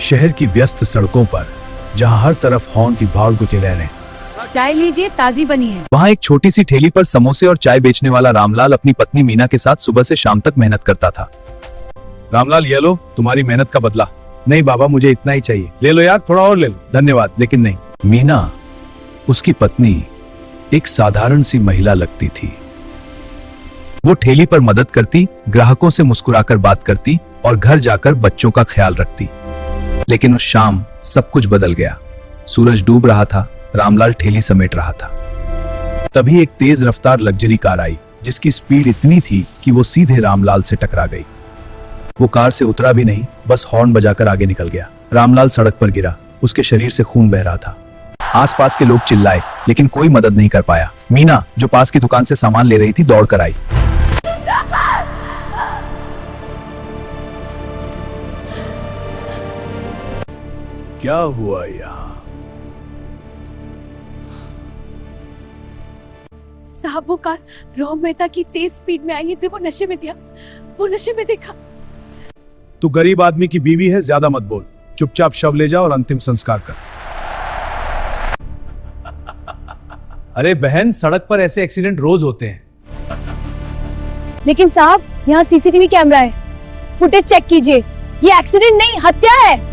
शहर की व्यस्त सड़कों पर जहां हर तरफ हॉर्न की भाड़ गुजे लहरें, चाय लीजिए, ताजी बनी है। वहाँ एक छोटी सी ठेली पर समोसे और चाय बेचने वाला रामलाल अपनी पत्नी मीना के साथ सुबह से शाम तक मेहनत करता था। रामलाल, ये लो तुम्हारी मेहनत का बदला। नहीं बाबा, मुझे इतना ही चाहिए। ले लो यार, थोड़ा और ले लो। धन्यवाद, लेकिन नहीं। मीना, उसकी पत्नी, एक साधारण सी महिला लगती थी। वो ठेली पर मदद करती, ग्राहकों से मुस्कुराकर बात करती और घर जाकर बच्चों का ख्याल रखती। लेकिन उस शाम सब कुछ बदल गया। सूरज डूब रहा था, रामलाल ठेली समेट रहा था। तभी एक तेज रफ्तार लग्जरी कार आई, जिसकी स्पीड इतनी थी कि वो सीधे रामलाल से टकरा गई। वो कार से उतरा भी नहीं, बस हॉर्न बजाकर आगे निकल गया। रामलाल सड़क पर गिरा, उसके शरीर से खून बह रहा था। आसपास के लोग चिल्लाए, लेकिन कोई मदद नहीं कर पाया। मीना, जो पास की दुकान से सामान ले रही थी, दौड़कर आई। क्या हुआ यहाँ? साहब, वो कार रोहन मेहता की तेज स्पीड में आई है। देखो, नशे में दिया, वो नशे में देखा। तू गरीब आदमी की बीवी है, ज्यादा मत बोल। चुपचाप शव ले जा और अंतिम संस्कार कर। अरे बहन, सड़क पर ऐसे एक्सीडेंट रोज होते हैं। लेकिन साहब, यहाँ सीसीटीवी कैमरा है, फुटेज चेक कीजिए। ये एक्सीडेंट नहीं, हत्या है।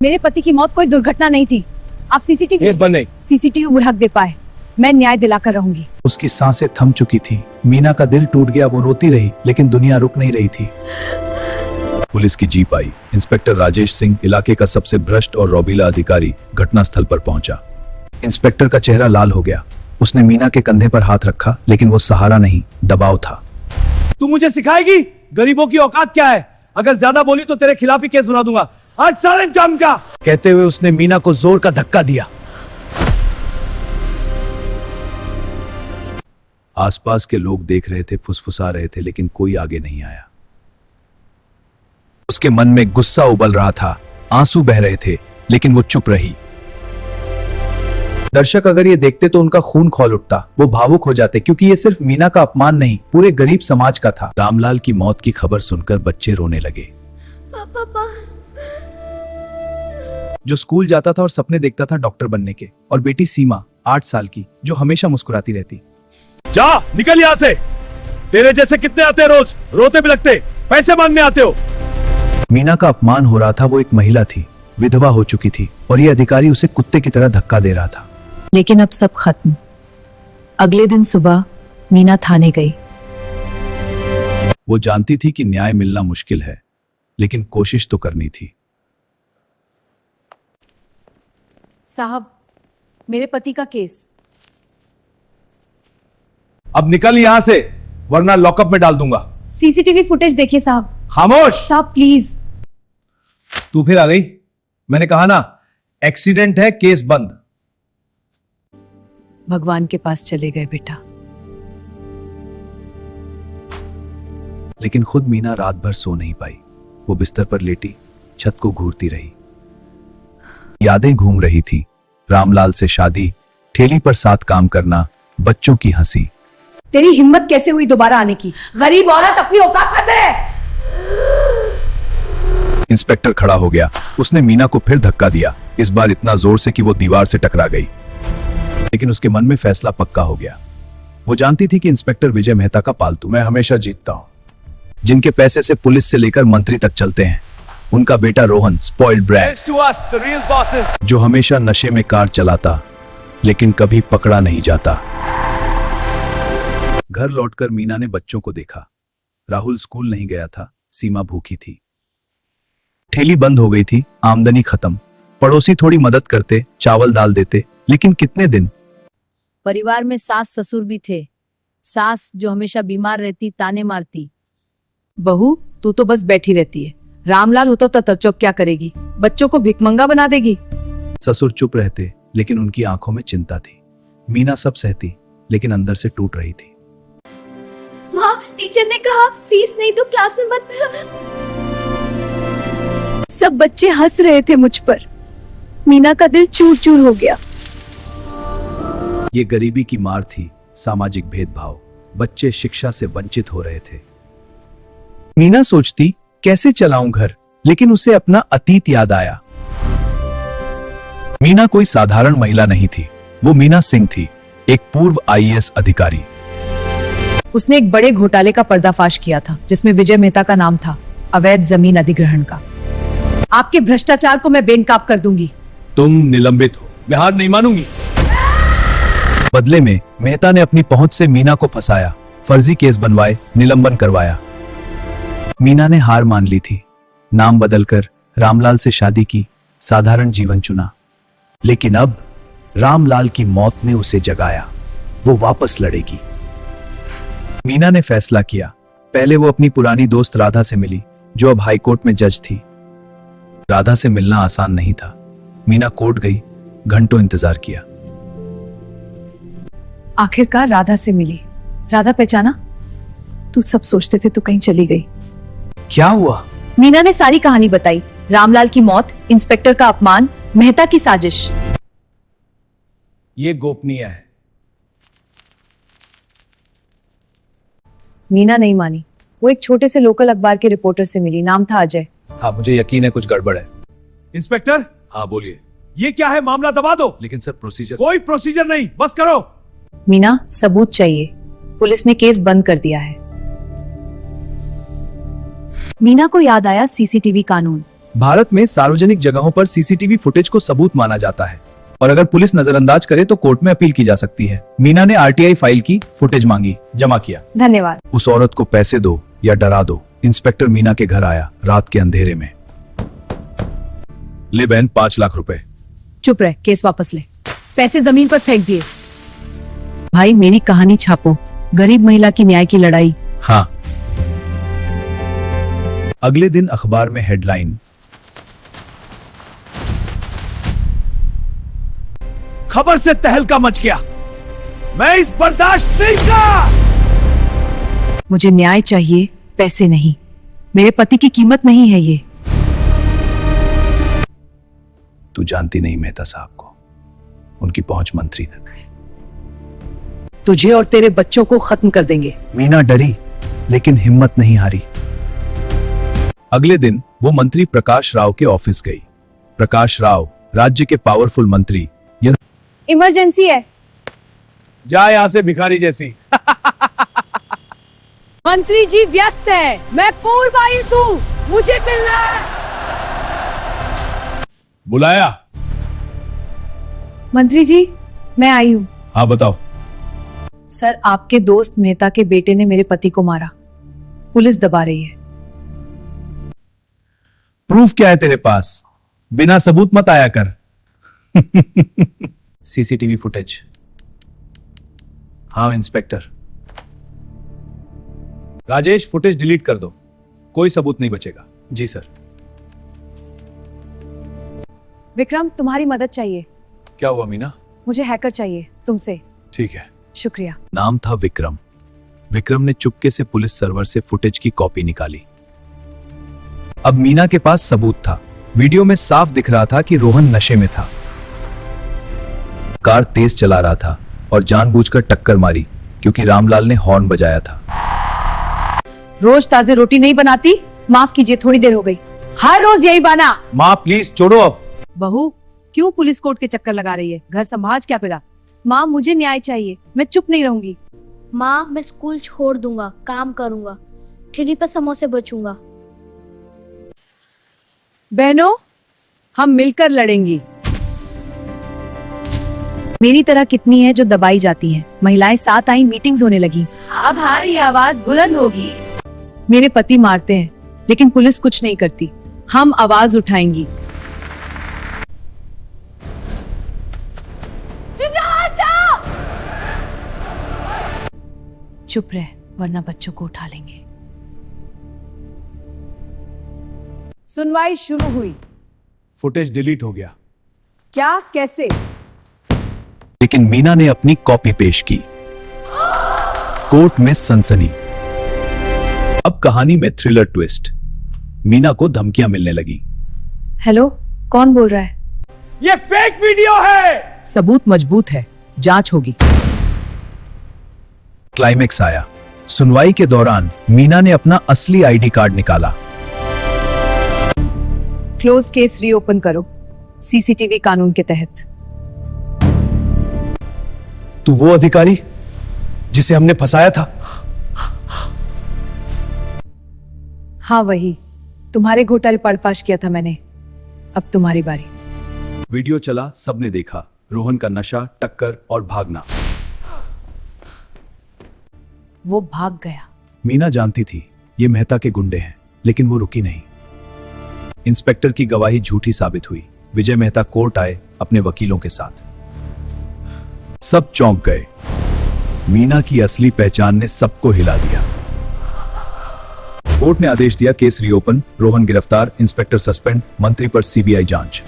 मेरे पति की मौत कोई दुर्घटना नहीं थी। आप सीसीटीवी बुढ़ाक दे पाए, मैं न्याय दिलाकर रहूंगी। उसकी सांसें थम चुकी थी। मीना का दिल टूट गया। वो रोती रही, लेकिन दुनिया रुक नहीं रही थी। पुलिस की जीप आई। इंस्पेक्टर राजेश सिंह, इलाके का सबसे भ्रष्ट और रौबीला अधिकारी, घटनास्थल पर पहुंचा। इंस्पेक्टर का चेहरा लाल हो गया। उसने मीना के कंधे पर हाथ रखा, लेकिन वो सहारा नहीं, दबाव था। तू मुझे सिखाएगी गरीबों की औकात क्या है? अगर ज्यादा बोली तो तेरे खिलाफ ही केस बना दूंगा। आज सारे जम का। कहते हुए उसने मीना को जोर का धक्का दिया। आसपास के लोग देख रहे थे, फुसफुसा रहे थे, लेकिन कोई आगे नहीं आया। उसके मन में गुस्सा उबल रहा था, आंसू बह रहे थे, लेकिन वो चुप रही। दर्शक अगर ये देखते तो उनका खून खौल उठता। वो भावुक हो जाते, क्योंकि ये सिर्फ मीना का अपमान नहीं, पूरे गरीब समाज का था। रामलाल की मौत की खबर सुनकर बच्चे रोने लगे। पापा। जो स्कूल जाता था और सपने देखता था डॉक्टर बनने के, और बेटी सीमा, 8 साल की, जो हमेशा मुस्कुराती रहती। जा निकल यहाँ से। तेरे जैसे कितने आते हैं रोज, रोते भी लगते, पैसे मांगने आते हो। मीना का अपमान हो रहा था। वो एक महिला थी, विधवा हो चुकी थी, और ये अधिकारी उसे कुत्ते की तरह धक्का दे रहा था। लेकिन अब सब खत्म। अगले दिन सुबह मीना थाने गई। वो जानती थी कि न्याय मिलना मुश्किल है, लेकिन कोशिश तो करनी थी। साहब, मेरे पति का केस। अब निकल यहाँ से, वरना लॉकअप में डाल दूंगा। सीसीटीवी फुटेज देखिए साहब। खामोश। साहब प्लीज। तू फिर आ गई। मैंने कहा ना, एक्सीडेंट है, केस बंद। भगवान के पास चले गए बेटा। लेकिन खुद मीना रात भर सो नहीं पाई। वो बिस्तर पर लेटी छत को घूरती रही। यादें घूम रही थी। रामलाल से शादी, ठेली पर साथ काम करना, बच्चों की हंसी। तेरी हिम्मत कैसे हुई दोबारा आने की? गरीब औरत अपनी औकात में दे। इंस्पेक्टर खड़ा हो गया। उसने मीना को फिर धक्का दिया, इस बार इतना जोर से कि वो दीवार से टकरा गई। लेकिन उसके मन में फैसला पक्का हो गया। वो जानती थी कि इंस्पेक्टर विजय मेहता का पालतू। मैं हमेशा जीतता हूं। जिनके पैसे से पुलिस से लेकर मंत्री तक चलते हैं। उनका बेटा रोहन, स्पॉइल्ड ब्रैट, जो हमेशा नशे में कार चलाता, लेकिन कभी पकड़ा नहीं जाता। घर लौटकर मीना ने बच्चों को देखा। राहुल स्कूल नहीं गया था, सीमा भूखी थी। ठेली बंद हो गई थी, आमदनी खत्म। पड़ोसी थोड़ी मदद करते, चावल दाल देते, लेकिन कितने दिन। परिवार में सास ससुर भी थे। सास जो हमेशा बीमार रहती, ताने मारती। बहू, तू तो बस बैठी रहती है। रामलाल होता तो तरचौक क्या करेगी? बच्चों को भिखमंगा बना देगी। ससुर चुप रहते, लेकिन उनकी आंखों में चिंता थी। मीना सब सहती, लेकिन अंदर से टूट रही थी। माँ, टीचर ने कहा फीस नहीं तो क्लास में मत। सब बच्चे हंस रहे थे मुझ पर। मीना का दिल चूर चूर हो गया। ये गरीबी की मार थी, सामाजिक भेदभाव। बच्चे शिक्षा से वंचित हो रहे थे। मीना सोचती, कैसे चलाऊं घर, लेकिन उसे अपना अतीत याद आया। मीना कोई साधारण महिला नहीं थी, वो मीना सिंह थी, एक पूर्व आईएएस अधिकारी। उसने एक बड़े घोटाले का पर्दाफाश किया था जिसमें विजय मेहता का नाम था, अवैध जमीन अधिग्रहण का। आपके भ्रष्टाचार को मैं बेनकाब कर दूंगी। तुम निलंबित हो। मैं हार नहीं मानूंगी। बदले में मेहता ने अपनी पहुंच से मीना को फंसाया, फर्जी केस बनवाए, निलंबन करवाया। मीना ने हार मान ली थी, नाम बदलकर रामलाल से शादी की, साधारण जीवन चुना। लेकिन अब रामलाल की मौत ने उसे जगाया, वो वापस लड़ेगी। मीना ने फैसला किया। पहले वो अपनी पुरानी दोस्त राधा से मिली, जो अब हाईकोर्ट में जज थी। राधा से मिलना आसान नहीं था। मीना कोर्ट गई, घंटों इंतजार किया। आखिरकार राधा से मिली। राधा पहचाना? तू सब सोचते थे तो कहीं चली गई। क्या हुआ? मीना ने सारी कहानी बताई। रामलाल की मौत, इंस्पेक्टर का अपमान, मेहता की साजिश। ये गोपनीय है। मीना नहीं मानी। वो एक छोटे से लोकल अखबार के रिपोर्टर से मिली, नाम था अजय। हाँ, मुझे यकीन है कुछ गड़बड़ है। इंस्पेक्टर, हाँ बोलिए। ये क्या है? मामला दबा दो। लेकिन सर प्रोसीजर। कोई प्रोसीजर नहीं, बस करो। मीना, सबूत चाहिए। पुलिस ने केस बंद कर दिया है। मीना को याद आया सीसीटीवी कानून। भारत में सार्वजनिक जगहों पर सीसीटीवी फुटेज को सबूत माना जाता है, और अगर पुलिस नजरअंदाज करे तो कोर्ट में अपील की जा सकती है। मीना ने आरटीआई फाइल की, फुटेज मांगी, जमा किया। धन्यवाद। उस औरत को पैसे दो या डरा दो। इंस्पेक्टर मीना के घर आया, रात के अंधेरे में। ले बहन, 5 लाख रुपए। चुप रह, केस वापस ले। पैसे जमीन पर फेंक दिए। भाई, मेरी कहानी छापो। गरीब महिला की न्याय की लड़ाई। हाँ। अगले दिन अखबार में हेडलाइन, खबर से तहलका मच गया। मैं इस बर्दाश्त नहीं कर। मुझे न्याय चाहिए, पैसे नहीं। मेरे पति की कीमत नहीं है ये। तू जानती नहीं मेहता साहब को, उनकी पहुंच मंत्री तक है। तुझे और तेरे बच्चों को खत्म कर देंगे। मीना डरी, लेकिन हिम्मत नहीं हारी। अगले दिन वो मंत्री प्रकाश राव के ऑफिस गई। प्रकाश राव राज्य के पावरफुल मंत्री। इमरजेंसी है। जा यहां से, भिखारी जैसी। मंत्री जी व्यस्त है, मैं पूर्व आयुष हूँ, मुझे मिलना है। बुलाया? मंत्री जी, मैं आई हूँ। हाँ बताओ। सर, आपके दोस्त मेहता के बेटे ने मेरे पति को मारा। पुलिस दबा रही है। प्रूफ क्या है तेरे पास? बिना सबूत मत आया कर। CCTV footage. हाँ इंस्पेक्टर। राजेश, फुटेज डिलीट कर दो, कोई सबूत नहीं बचेगा। जी सर। विक्रम, तुम्हारी मदद चाहिए। क्या हुआ मीना? मुझे हैकर चाहिए, तुमसे। ठीक है। शुक्रिया। नाम था विक्रम। विक्रम ने चुपके से पुलिस सर्वर से फुटेज की कॉपी निकाली। अब मीना के पास सबूत था। वीडियो में साफ दिख रहा था कि रोहन नशे में था, कार तेज चला रहा था और जानबूझकर टक्कर मारी क्योंकि रामलाल ने हॉर्न बजाया था। रोज ताजे रोटी नहीं बनाती? माफ कीजिए, थोड़ी देर हो गई। हर रोज यही बना। माँ प्लीज छोड़ो अब। बहू, क्यों पुलिस कोर्ट के चक्कर लगा रही है? घर संभाज क्या पिला? माँ, मुझे न्याय चाहिए, मैं चुप नहीं रहूंगी। माँ, मैं स्कूल छोड़ दूंगा, काम करूंगा, ठेली पर समोसे बेचूंगा। बहनों, हम मिलकर लड़ेंगी। मेरी तरह कितनी है जो दबाई जाती हैं। महिलाएं साथ आई, मीटिंग्स होने लगी। अब हमारी आवाज बुलंद होगी। मेरे पति मारते हैं, लेकिन पुलिस कुछ नहीं करती। हम आवाज उठाएंगी। चुप रह, वरना बच्चों को उठा लेंगे। सुनवाई शुरू हुई। फुटेज डिलीट हो गया। क्या? कैसे? लेकिन मीना ने अपनी कॉपी पेश की। कोर्ट में सनसनी। अब कहानी में थ्रिलर ट्विस्ट। मीना को धमकियां मिलने लगी। हेलो, कौन बोल रहा है? ये फेक वीडियो है। सबूत मजबूत है, जांच होगी। क्लाइमेक्स आया। सुनवाई के दौरान मीना ने अपना असली आईडी कार्ड निकाला। क्लोज केस रीओपन करो, सीसीटीवी कानून के तहत। तू वो अधिकारी जिसे हमने फंसाया था? हाँ वही, तुम्हारे घोटाले पर्दाफाश किया था मैंने, अब तुम्हारी बारी। वीडियो चला, सबने देखा रोहन का नशा, टक्कर और भागना। वो भाग गया। मीना जानती थी ये मेहता के गुंडे हैं, लेकिन वो रुकी नहीं। इंस्पेक्टर की गवाही झूठी साबित हुई। विजय मेहता कोर्ट आए अपने वकीलों के साथ। सब चौंक गए। मीना की असली पहचान ने सबको हिला दिया। कोर्ट ने आदेश दिया, केस रीओपन, रोहन गिरफ्तार, इंस्पेक्टर सस्पेंड, मंत्री पर सीबीआई जांच।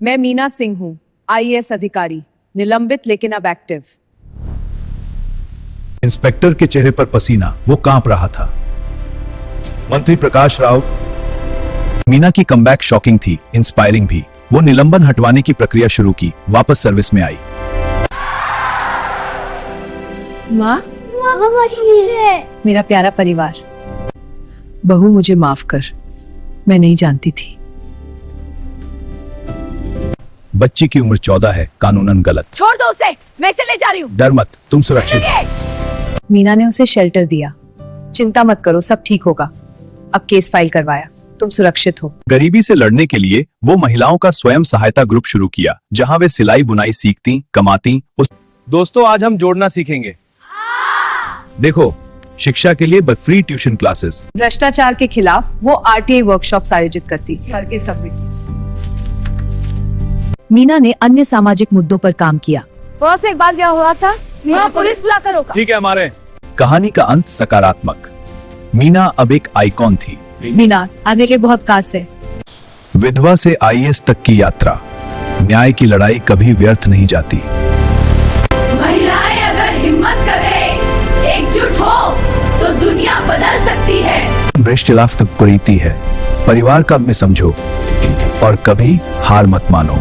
मैं मीना सिंह हूं, आईएएस अधिकारी, निलंबित लेकिन अब एक्टिव। इंस्पेक्टर के चेहरे पर पसीना, वो कांप रहा था। मंत्री प्रकाश राव। मीना की कमबैक शॉकिंग थी, इंस्पायरिंग भी। वो निलंबन हटवाने की प्रक्रिया शुरू की, वापस सर्विस में आई। माँ, वहाँ वही है। मेरा प्यारा परिवार, बहू मुझे माफ कर, मैं नहीं जानती थी। बच्ची की उम्र 14 है, कानूनन गलत। छोड़ दो उसे, मैं इसे ले जा रही हूँ। डर मत, तुम सुरक्षित हो। मीना ने उसे शेल्टर दिया। चिंता मत करो, सब ठीक होगा। अब केस फाइल करवाया, तुम सुरक्षित हो। गरीबी से लड़ने के लिए वो महिलाओं का स्वयं सहायता ग्रुप शुरू किया, जहां वे सिलाई बुनाई सीखती, कमाती। दोस्तों आज हम जोड़ना सीखेंगे। देखो, शिक्षा के लिए फ्री ट्यूशन क्लासेस। भ्रष्टाचार के खिलाफ वो आरटीआई वर्कशॉप्स आयोजित करती। घर के सबमिट। मीना ने अन्य सामाजिक मुद्दों पर काम किया। बॉस, एक बार क्या हुआ था, वहाँ पुलिस बुला कर रोका। ठीक है हमारे। कहानी का अंत सकारात्मक। मीना अब एक आइकॉन थी। मीना आने के बहुत काश है। विधवा से आईएएस तक की यात्रा। न्याय की लड़ाई कभी व्यर्थ नहीं जाती। महिलाएं अगर हिम्मत करें, एकजुट हो, तो दुनिया बदल सकती है। भ्रष्टाचार कुरीति है, परिवार का में समझो और कभी हार मत मानो।